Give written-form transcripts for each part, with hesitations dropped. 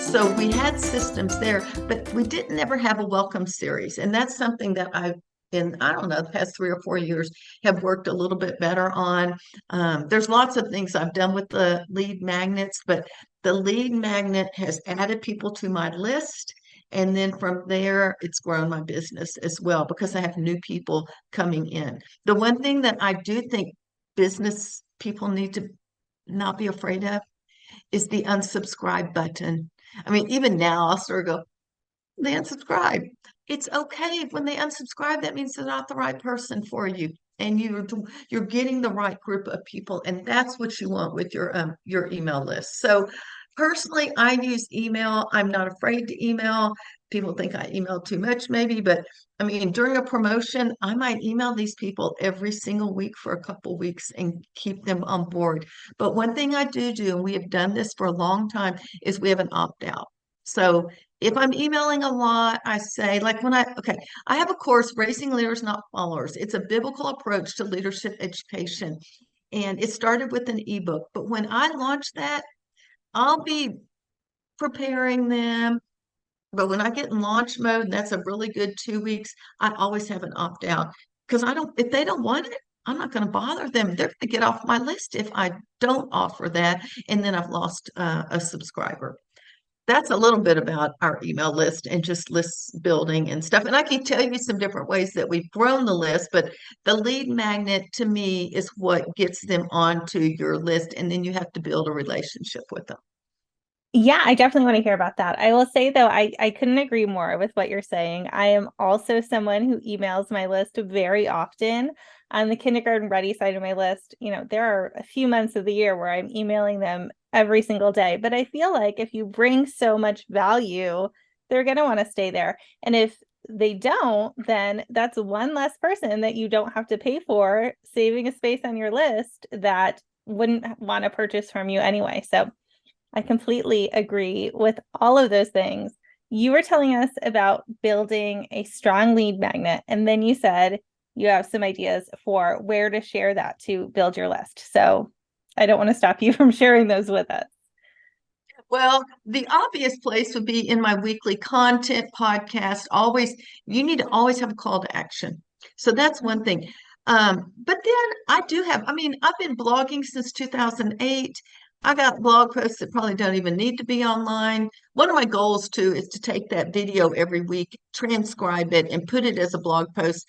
So we had systems there, but we didn't ever have a welcome series. And that's something that I don't know, the past 3 or 4 years have worked a little bit better on. There's lots of things I've done with the lead magnets, but the lead magnet has added people to my list. And then from there, it's grown my business as well because I have new people coming in. The one thing that I do think business people need to not be afraid of is the unsubscribe button. I mean, even now I'll sort of go, they unsubscribe. It's okay when they unsubscribe. That means they're not the right person for you, and you're getting the right group of people, and that's what you want with your email list. So personally, I use email. I'm not afraid to email. People think I email too much, maybe, but I mean, during a promotion, I might email these people every single week for a couple weeks and keep them on board. But one thing I do, and we have done this for a long time, is we have an opt out. So if I'm emailing a lot, I say, like okay, I have a course, Raising Leaders, Not Followers. It's a biblical approach to leadership education. And it started with an ebook. But when I launch that, I'll be preparing them. But when I get in launch mode, that's a really good 2 weeks, I always have an opt out because if they don't want it, I'm not going to bother them. They're going to get off my list if I don't offer that. And then I've lost a subscriber. That's a little bit about our email list and just list building and stuff. And I can tell you some different ways that we've grown the list, but the lead magnet to me is what gets them onto your list. And then you have to build a relationship with them. Yeah, I definitely want to hear about that. I will say though, I couldn't agree more with what you're saying. I am also someone who emails my list very often. On the kindergarten ready side of my list, there are a few months of the year where I'm emailing them every single day. But I feel like if you bring so much value, they're going to want to stay there. And if they don't, then that's one less person that you don't have to pay for, saving a space on your list that wouldn't want to purchase from you anyway. So I completely agree with all of those things. You were telling us about building a strong lead magnet, and then you said you have some ideas for where to share that to build your list. So I don't want to stop you from sharing those with us. Well, the obvious place would be in my weekly content podcast. You need to always have a call to action. So that's one thing. But then I mean, I've been blogging since 2008. I got blog posts that probably don't even need to be online. One of my goals too is to take that video every week, transcribe it, and put it as a blog post.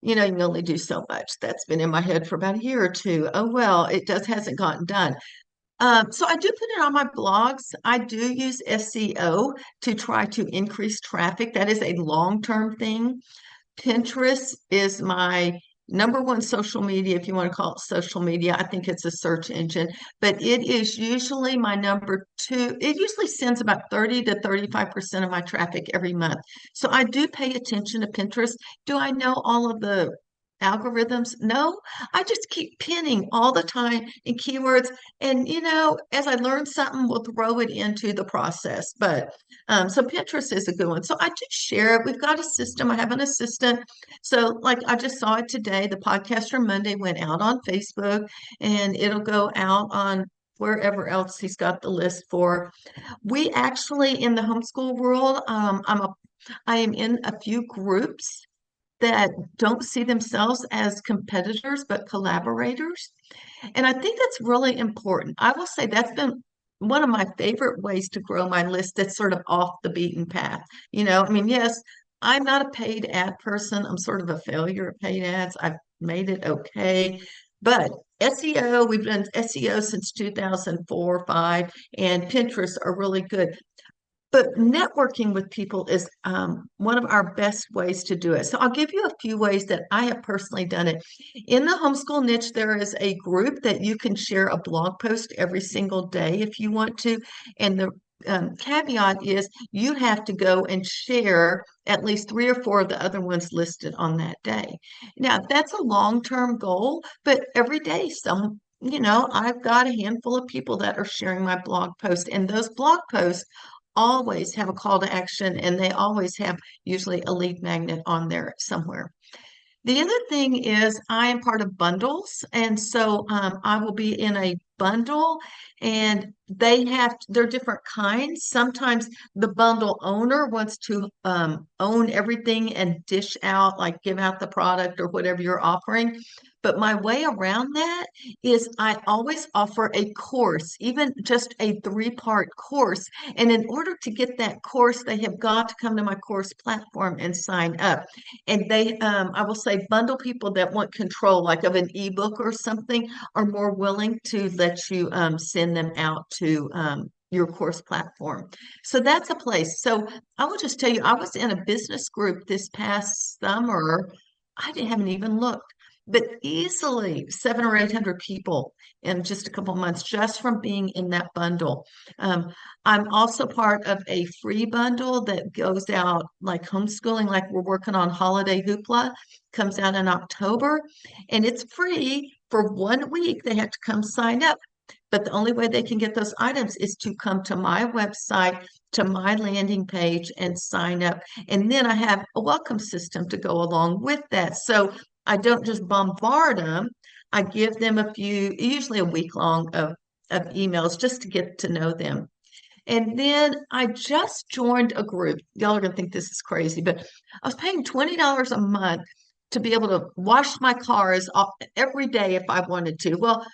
You can only do so much. That's been in my head for about a year or two. Oh, well, it just hasn't gotten done. So I do put it on my blogs. I do use SEO to try to increase traffic. That is a long-term thing. Pinterest is my number one social media, if you want to call it social media. I think it's a search engine, but it is usually my number two. It usually sends about 30 to 35% of my traffic every month. So I do pay attention to Pinterest. Do I know all of the algorithms? No, I just keep pinning all the time in keywords. And, as I learn something, we'll throw it into the process. But so Pinterest is a good one. So I do share it. We've got a system. I have an assistant. So, like I just saw it today, the podcast from Monday went out on Facebook and it'll go out on wherever else he's got the list for. We actually, in the homeschool world, I am in a few groups that don't see themselves as competitors, but collaborators. And I think that's really important. I will say that's been one of my favorite ways to grow my list that's sort of off the beaten path. I mean, yes, I'm not a paid ad person. I'm sort of a failure at paid ads. I've made it okay. But SEO, we've done SEO since 2004, 5, and Pinterest are really good. But networking with people is one of our best ways to do it. So I'll give you a few ways that I have personally done it. In the homeschool niche, there is a group that you can share a blog post every single day if you want to. And the caveat is you have to go and share at least 3 or 4 of the other ones listed on that day. Now, that's a long-term goal, but every day I've got a handful of people that are sharing my blog post, and those blog posts always have a call to action and they always have usually a lead magnet on there somewhere. The other thing is I am part of bundles. And so I will be in a bundle and they're different kinds. Sometimes the bundle owner wants to own everything and dish out, like give out the product or whatever you're offering. But my way around that is I always offer a course, even just a 3-part course. And in order to get that course, they have got to come to my course platform and sign up. And I will say, bundle people that want control, like of an ebook or something, are more willing to let you send them out to your course platform. So that's a place. So I will just tell you, I was in a business group this past summer. Haven't even looked, but easily 700 or 800 people in just a couple of months, just from being in that bundle. I'm also part of a free bundle that goes out like homeschooling, like we're working on Holiday Hoopla, comes out in October, and it's free for 1 week. They have to come sign up. But the only way they can get those items is to come to my website, to my landing page, and sign up. And then I have a welcome system to go along with that. So I don't just bombard them. I give them usually a week long of emails just to get to know them. And then I just joined a group. Y'all are going to think this is crazy, but I was paying $20 a month to be able to wash my cars every day if I wanted to. Well,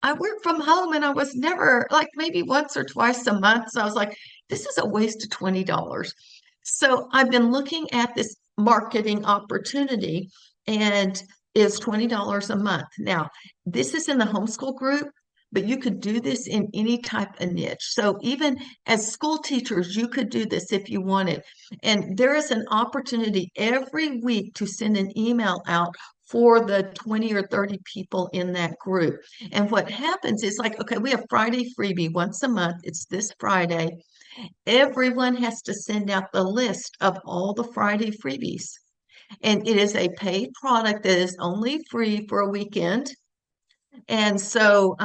I work from home and I was never, like, maybe once or twice a month. So I was like, this is a waste of $20. So I've been looking at this marketing opportunity, and is $20 a month. Now, this is in the homeschool group, but you could do this in any type of niche. So even as school teachers, you could do this if you wanted. And there is an opportunity every week to send an email out for the 20 or 30 people in that group. And what happens is, like, okay, we have Friday freebie once a month. It's this Friday. Everyone has to send out the list of all the Friday freebies. And it is a paid product that is only free for a weekend. And so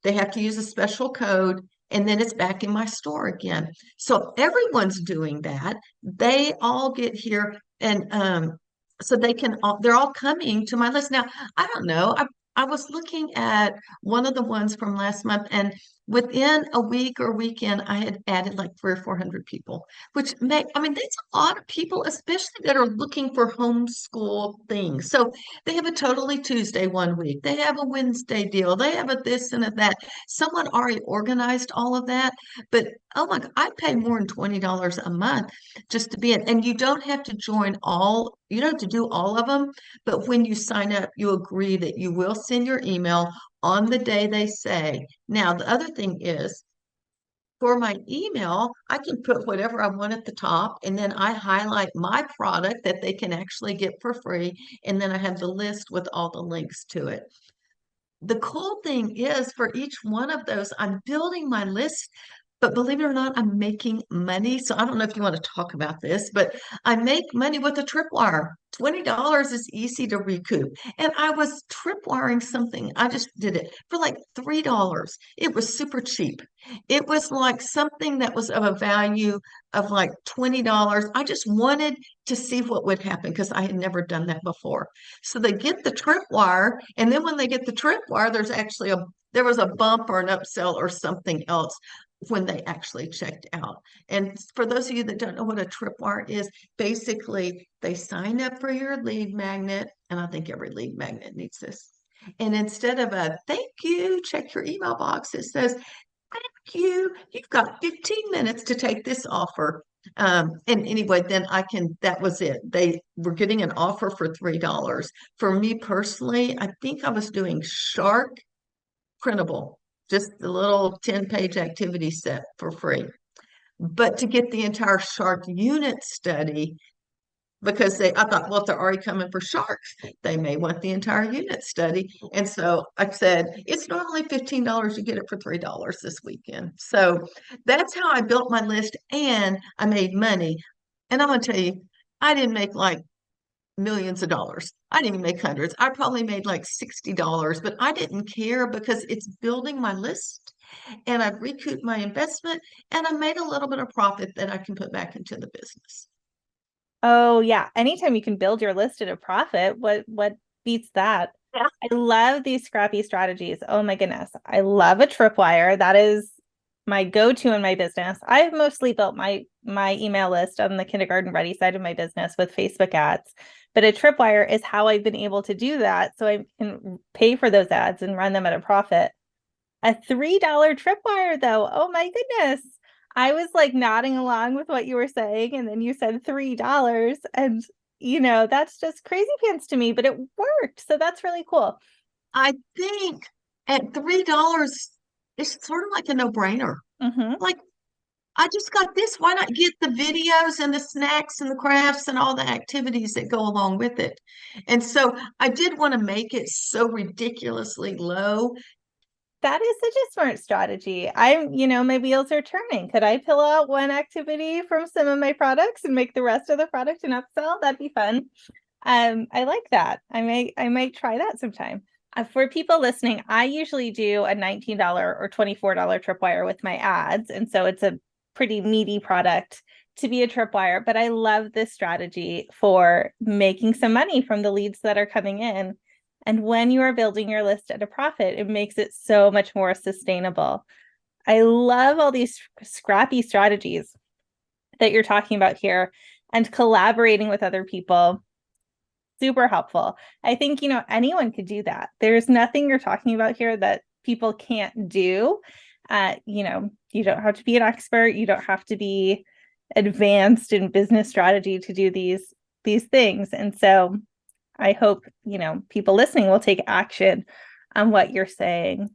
they have to use a special code, and then it's back in my store again. So everyone's doing that. They all get here, and so they're all coming to my list. Now, I don't know. I was looking at one of the ones from last month, and within a week or weekend, I had added like 300 or 400 people, which I mean, that's a lot of people, especially that are looking for homeschool things. So they have a Totally Tuesday 1 week. They have a Wednesday deal. They have a this and a that. Someone already organized all of that. But oh my God, I pay more than $20 a month just to be in. And you don't have to you don't have to do all of them. But when you sign up, you agree that you will send your email on the day they say. Now, the other thing is, for my email, I can put whatever I want at the top, and then I highlight my product that they can actually get for free. And then I have the list with all the links to it. The cool thing is, for each one of those, I'm building my list, but believe it or not, I'm making money. So I don't know if you want to talk about this, but I make money with a tripwire. $20 is easy to recoup. And I was tripwiring something. I just did it for like $3. It was super cheap. It was like something that was of a value of like $20. I just wanted to see what would happen because I had never done that before. So they get the tripwire, and then when they get the tripwire, there was a bump or an upsell or something else when they actually checked out. And for those of you that don't know what a tripwire is, basically they sign up for your lead magnet, and I think every lead magnet needs this. And instead of a thank you, check your email box, it says, thank you, you've got 15 minutes to take this offer. And anyway, then that was it. They were getting an offer for $3. For me personally, I think I was doing Shark printable, just the little 10-page activity set for free. But to get the entire Shark unit study, because I thought, well, if they're already coming for sharks, they may want the entire unit study. And so I said, it's normally $15. You get it for $3 this weekend. So that's how I built my list, and I made money. And I'm going to tell you, I didn't make like millions of dollars. I didn't even make hundreds. I probably made like $60, but I didn't care because it's building my list, and I've recouped my investment, and I made a little bit of profit that I can put back into the business. Oh yeah. Anytime you can build your list at a profit, what beats that? Yeah. I love these Scrappy strategies. Oh my goodness. I love a tripwire. That is my go-to in my business. I've mostly built my email list on the kindergarten ready side of my business with Facebook ads, but a tripwire is how I've been able to do that. So I can pay for those ads and run them at a profit. A $3 tripwire though, oh my goodness. I was like nodding along with what you were saying, and then you said $3, and that's just crazy pants to me, but it worked. So that's really cool. I think at $3, it's sort of like a no-brainer. Mm-hmm. Like, I just got this. Why not get the videos and the snacks and the crafts and all the activities that go along with it? And so I did want to make it so ridiculously low. That is such a smart strategy. My wheels are turning. Could I pull out one activity from some of my products and make the rest of the product an upsell? That'd be fun. I like that. I might try that sometime. For people listening, I usually do a $19 or $24 tripwire with my ads. And so it's a pretty meaty product to be a tripwire, but I love this strategy for making some money from the leads that are coming in. And when you are building your list at a profit, it makes it so much more sustainable. I love all these scrappy strategies that you're talking about here, and collaborating with other people. Super helpful. I think, anyone could do that. There's nothing you're talking about here that people can't do. You don't have to be an expert. You don't have to be advanced in business strategy to do these things. And so I hope, people listening will take action on what you're saying.